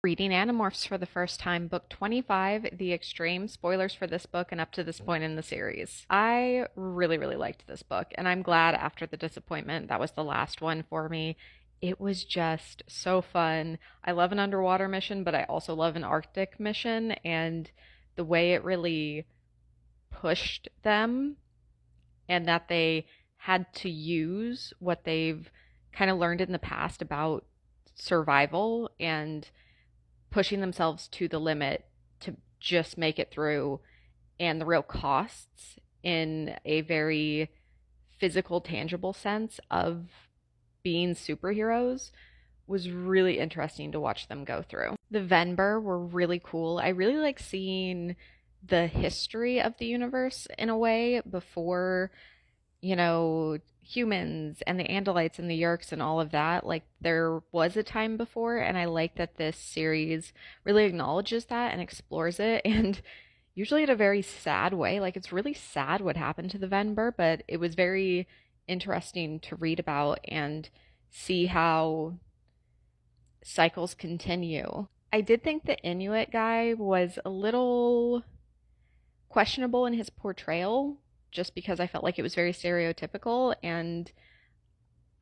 Reading Animorphs for the first time, book 25, the extreme spoilers for this book and up to this point in the series. I really, really liked this book, and I'm glad after the disappointment that was the last one for me. It was just so fun. I love an underwater mission, but I also love an Arctic mission, and the way it really pushed them and that they had to use what they've kind of learned in the past about survival and pushing themselves to the limit to just make it through, and the real costs in a very physical, tangible sense of being superheroes was really interesting to watch them go through. The Venber were really cool. I really like seeing the history of the universe in a way before, humans and the Andalites and the Yeerks and all of that. Like, there was a time before, and I like that this series really acknowledges that and explores it, and usually in a very sad way. Like, it's really sad what happened to the Venber, but it was very interesting to read about and see how cycles continue. I did think the Inuit guy was a little questionable in his portrayal just because I felt like it was very stereotypical, and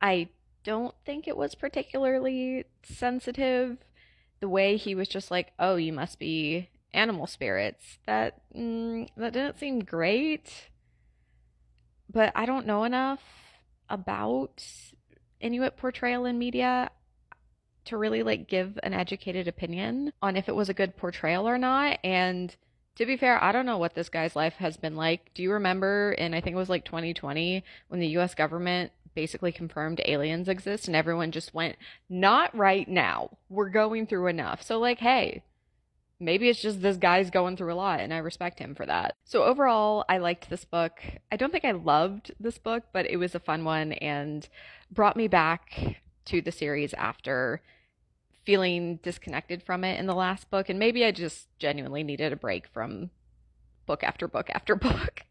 I don't think it was particularly sensitive. The way he was just like, "Oh, you must be animal spirits." That didn't seem great, but I don't know enough about Inuit portrayal in media to really like give an educated opinion on if it was a good portrayal or not. And to be fair, I don't know what this guy's life has been like. Do you remember in, I think it was like 2020, when the US government basically confirmed aliens exist and everyone just went, "Not right now. We're going through enough." So like, hey, maybe it's just this guy's going through a lot, and I respect him for that. So overall, I liked this book. I don't think I loved this book, but it was a fun one and brought me back to the series after feeling disconnected from it in the last book. And maybe I just genuinely needed a break from book after book after book.